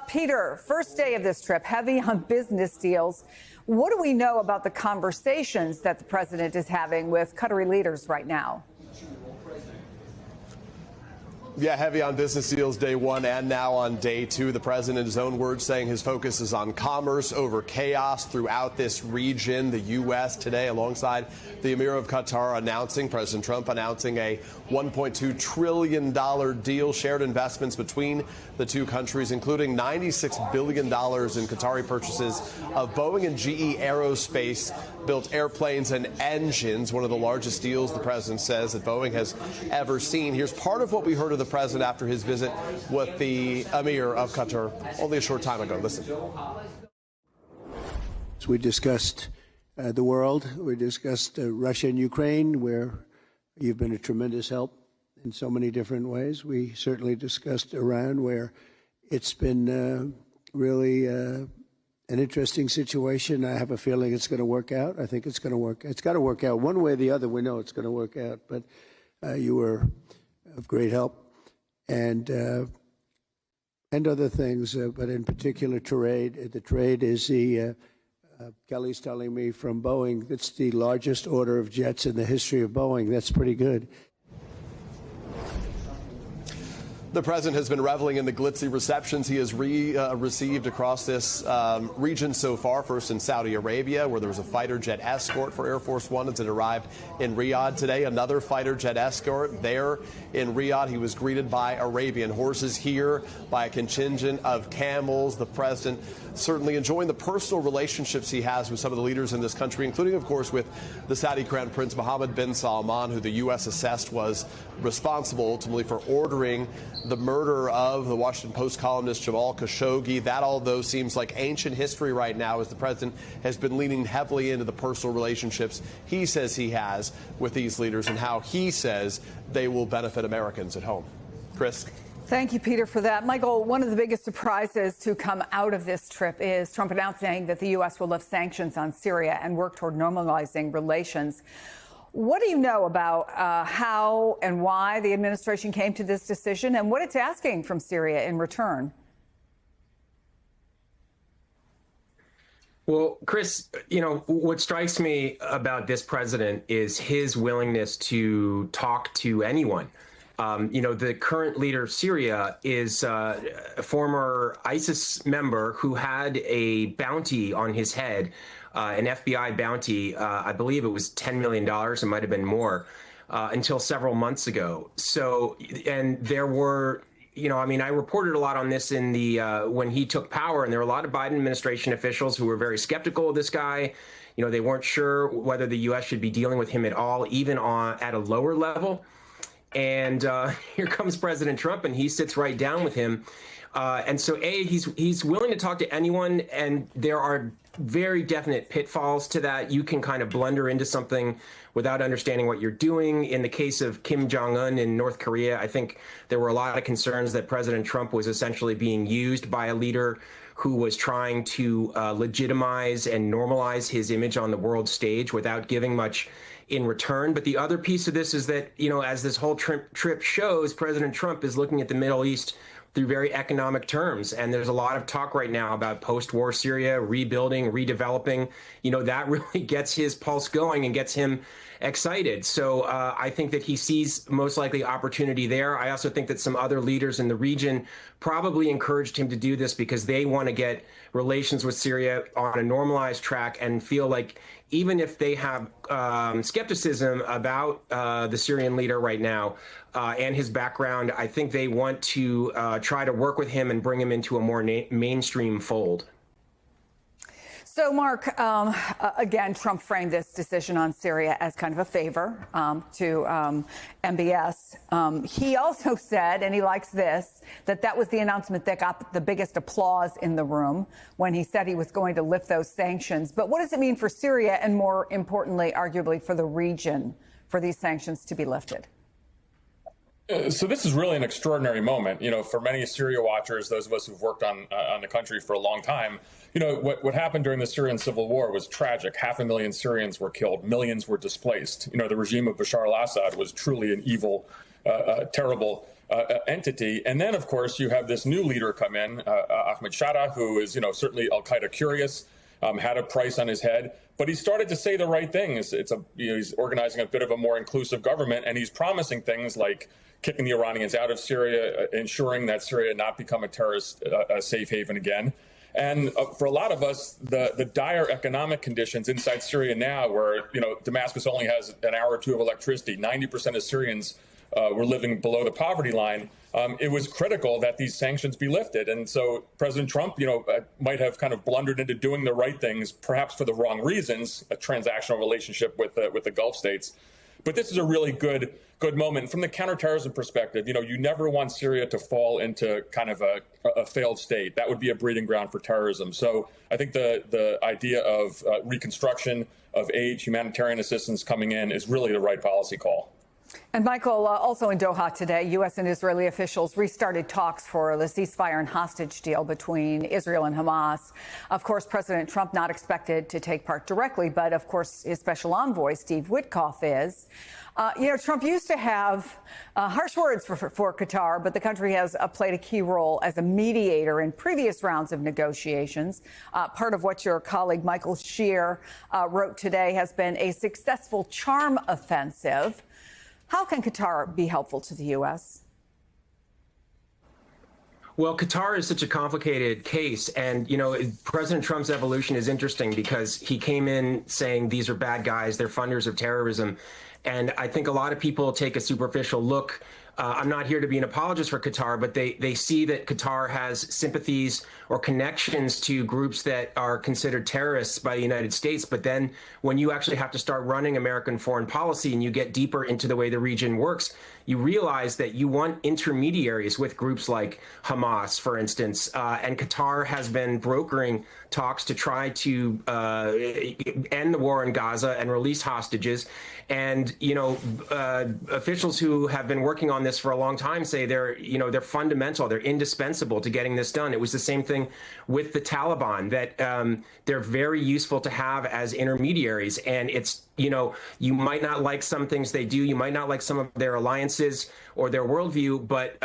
Peter, first day of this trip, heavy on business deals. What do we know about the conversations that the president is having with Qatari leaders right now? Yeah, heavy on business deals day one and now on day two. The president, in his own words, saying his focus is on commerce over chaos throughout this region. The U.S. today, alongside the Emir of Qatar, President Trump announcing a $1.2 trillion deal, shared investments between the two countries, including $96 billion in Qatari purchases of Boeing and GE Aerospace built airplanes and engines, one of the largest deals, the president says, that Boeing has ever seen. Here's part of what we heard of the president after his visit with the Emir of Qatar only a short time ago. Listen. We discussed the world. We discussed Russia and Ukraine, where you've been a tremendous help in so many different ways. We certainly discussed Iran, where it's been really an interesting situation. I have a feeling it's going to work out. I think it's going to work. It's got to work out one way or the other. We know it's going to work out. But you were of great help, and other things. But in particular, trade. The trade is the Kelly's telling me from Boeing. It's the largest order of jets in the history of Boeing. That's pretty good. The president has been reveling in the glitzy receptions he has received across this region so far. First in Saudi Arabia, where there was a fighter jet escort for Air Force One as it arrived in Riyadh today. Another fighter jet escort there in Riyadh. He was greeted by Arabian horses, here by a contingent of camels. The president certainly enjoying the personal relationships he has with some of the leaders in this country, including, of course, with the Saudi Crown Prince Mohammed bin Salman, who the U.S. assessed was responsible ultimately for ordering the murder of the Washington Post columnist Jamal Khashoggi. That, although seems like ancient history right now, as the president has been leaning heavily into the personal relationships he says he has with these leaders and how he says they will benefit Americans at home. Chris? Thank you, Peter, for that. Michael, one of the biggest surprises to come out of this trip is Trump announcing that the U.S. will lift sanctions on Syria and work toward normalizing relations. What do you know about how and why the administration came to this decision and what it's asking from Syria in return? Well, Chris, you know, what strikes me about this president is his willingness to talk to anyone. You know, the current leader of Syria is a former ISIS member who had a bounty on his head, an FBI bounty. I believe it was $10 million. It might have been more until several months ago. So, and there were, you know, I mean, I reported a lot on this in the when he took power, and there were a lot of Biden administration officials who were very skeptical of this guy. You know, they weren't sure whether the U.S. should be dealing with him at all, even at a lower level. And here comes President Trump, and he sits right down with him. And so, he's willing to talk to anyone, and there are very definite pitfalls to that. You can kind of blunder into something without understanding what you're doing. In the case of Kim Jong-un in North Korea, I think there were a lot of concerns that President Trump was essentially being used by a leader who was trying to legitimize and normalize his image on the world stage without giving much in return. But the other piece of this is that, you know, as this whole trip shows, President Trump is looking at the Middle East through very economic terms. And there's a lot of talk right now about post-war Syria, rebuilding, redeveloping. You know, that really gets his pulse going and gets him excited. So I think that he sees most likely opportunity there. I also think that some other leaders in the region probably encouraged him to do this because they want to get relations with Syria on a normalized track and feel like even if they have skepticism about the Syrian leader right now and his background, I think they want to try to work with him and bring him into a more mainstream fold. So, Mark, again, Trump framed this decision on Syria as kind of a favor to MBS. He also said, and he likes this, that was the announcement that got the biggest applause in the room when he said he was going to lift those sanctions. But what does it mean for Syria and, more importantly, arguably for the region, for these sanctions to be lifted? So this is really an extraordinary moment, you know, for many Syria watchers, those of us who've worked on the country for a long time. You know, what happened during the Syrian civil war was tragic. 500,000 Syrians were killed. Millions were displaced. You know, the regime of Bashar al-Assad was truly an evil, terrible entity. And then, of course, you have this new leader come in, Ahmed Shara, who is, certainly al-Qaeda curious, had a price on his head, but he started to say the right things. He's organizing a bit of a more inclusive government, and he's promising things like kicking the Iranians out of Syria, ensuring that Syria not become a terrorist safe haven again. And for a lot of us, the dire economic conditions inside Syria now, where Damascus only has an hour or two of electricity, 90% of Syrians were living below the poverty line. It was critical that these sanctions be lifted. And so President Trump, might have kind of blundered into doing the right things, perhaps for the wrong reasons, a transactional relationship with the Gulf states. But this is a really good moment. From the counterterrorism perspective, you never want Syria to fall into kind of a failed state. That would be a breeding ground for terrorism. So I think the idea of reconstruction, of aid, humanitarian assistance coming in is really the right policy call. And Michael, also in Doha today, U.S. and Israeli officials restarted talks for the ceasefire and hostage deal between Israel and Hamas. Of course, President Trump not expected to take part directly, but of course, his special envoy, Steve Witkoff, is. Trump used to have harsh words for Qatar, but the country has played a key role as a mediator in previous rounds of negotiations. Part of what your colleague Michael Shear wrote today has been a successful charm offensive. How can Qatar be helpful to the U.S.? Well, Qatar is such a complicated case. And, President Trump's evolution is interesting because he came in saying these are bad guys, they're funders of terrorism. And I think a lot of people take a superficial look. I'm not here to be an apologist for Qatar, but they see that Qatar has sympathies or connections to groups that are considered terrorists by the United States. But then when you actually have to start running American foreign policy and you get deeper into the way the region works, you realize that you want intermediaries with groups like Hamas, for instance. And Qatar has been brokering talks to try to end the war in Gaza and release hostages. And, officials who have been working on this for a long time say they're fundamental, they're indispensable to getting this done. It was the same thing with the Taliban, that they're very useful to have as intermediaries. And it's, you might not like some things they do, you might not like some of their alliances or their worldview, but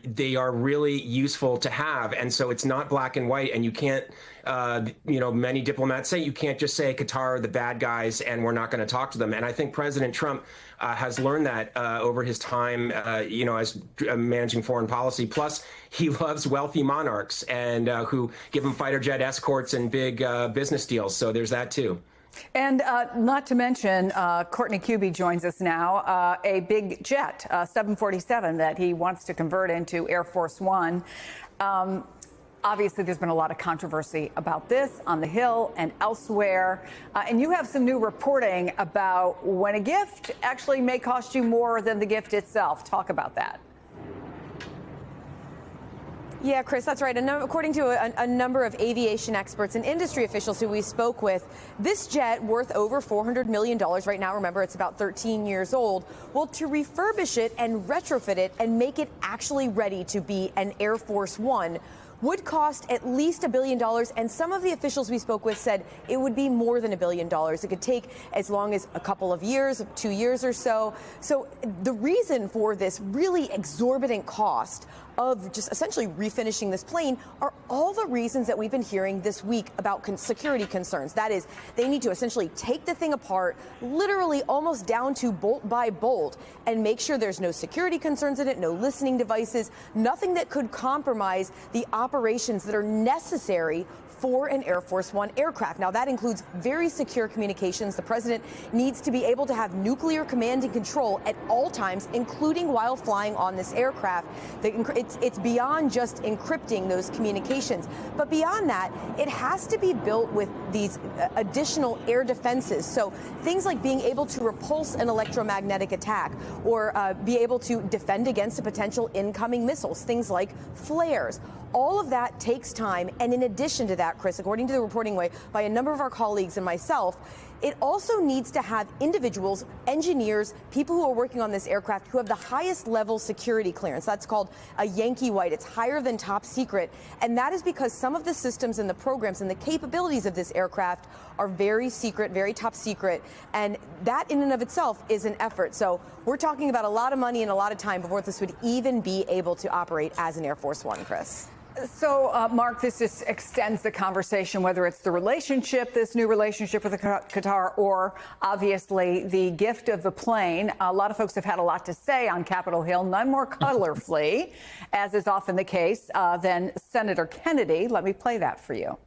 they are really useful to have. And so it's not black and white, and you can't, many diplomats say you can't just say Qatar are the bad guys and we're not going to talk to them. And I think President Trump has learned that over his time, as managing foreign policy. Plus, he loves wealthy monarchs and who give him fighter jet escorts and big business deals. So there's that, too. And not to mention, Courtney Kube joins us now, a big jet, 747, that he wants to convert into Air Force One. Obviously, there's been a lot of controversy about this on the Hill and elsewhere. And you have some new reporting about when a gift actually may cost you more than the gift itself. Talk about that. Yeah, Chris, that's right. According to a number of aviation experts and industry officials who we spoke with, this jet, worth over $400 million right now, remember it's about 13 years old, well, to refurbish it and retrofit it and make it actually ready to be an Air Force One would cost at least $1 billion. And some of the officials we spoke with said it would be more than $1 billion. It could take as long as a couple of years, 2 years or so. So the reason for this really exorbitant cost of just essentially refinishing this plane are all the reasons that we've been hearing this week about security concerns. That is, they need to essentially take the thing apart, literally almost down to bolt by bolt, and make sure there's no security concerns in it, no listening devices, nothing that could compromise the operations that are necessary for an Air Force One aircraft. Now, that includes very secure communications. The president needs to be able to have nuclear command and control at all times, including while flying on this aircraft. It's beyond just encrypting those communications. But beyond that, it has to be built with these additional air defenses. So things like being able to repulse an electromagnetic attack or be able to defend against a potential incoming missiles, things like flares. All of that takes time. And in addition to that, Chris, according to the reporting by a number of our colleagues and myself, it also needs to have individuals, engineers, people who are working on this aircraft who have the highest level security clearance. That's called a Yankee White. It's higher than top secret. And that is because some of the systems and the programs and the capabilities of this aircraft are very secret, very top secret. And that in and of itself is an effort. So we're talking about a lot of money and a lot of time before this would even be able to operate as an Air Force One, Chris. So, Mark, this just extends the conversation, whether it's the relationship, this new relationship with Qatar, or obviously the gift of the plane. A lot of folks have had a lot to say on Capitol Hill, none more colorfully, as is often the case, than Senator Kennedy. Let me play that for you.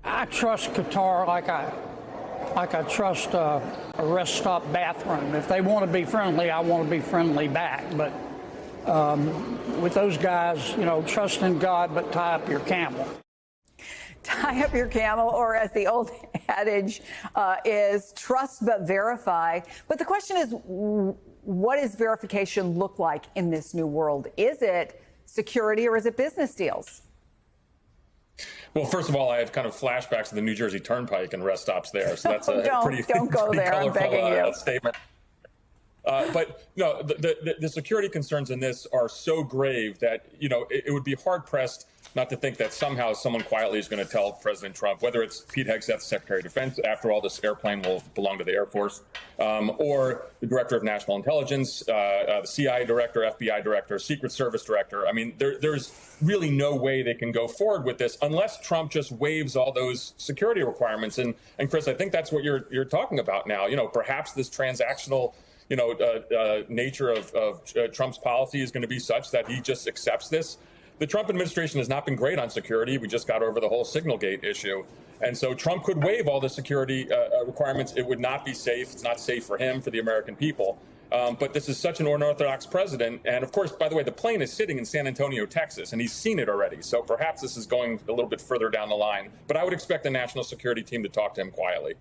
I trust Qatar like I trust a rest stop bathroom. If they want to be friendly, I want to be friendly back. But with those guys, you know, trust in God, but tie up your camel. Tie up your camel, or as the old adage is, trust but verify. But the question is, what does verification look like in this new world? Is it security or is it business deals? Well, first of all, I have kind of flashbacks to the New Jersey Turnpike and rest stops there. So that's don't go there. I'm begging you. Statement. But no, the security concerns in this are so grave that, you know, it would be hard pressed not to think that somehow someone quietly is going to tell President Trump, whether it's Pete Hegseth, Secretary of Defense, after all, this airplane will belong to the Air Force, or the Director of National Intelligence, the CIA Director, FBI Director, Secret Service Director. I mean, there's really no way they can go forward with this unless Trump just waives all those security requirements. And Chris, I think that's what you're talking about now. You know, perhaps this transactional nature of Trump's policy is going to be such that he just accepts this. The Trump administration has not been great on security. We just got over the whole Signalgate issue. And so Trump could waive all the security requirements. It would not be safe. It's not safe for him, for the American people. But this is such an unorthodox president. And of course, by the way, the plane is sitting in San Antonio, Texas, and he's seen it already. So perhaps this is going a little bit further down the line. But I would expect the national security team to talk to him quietly.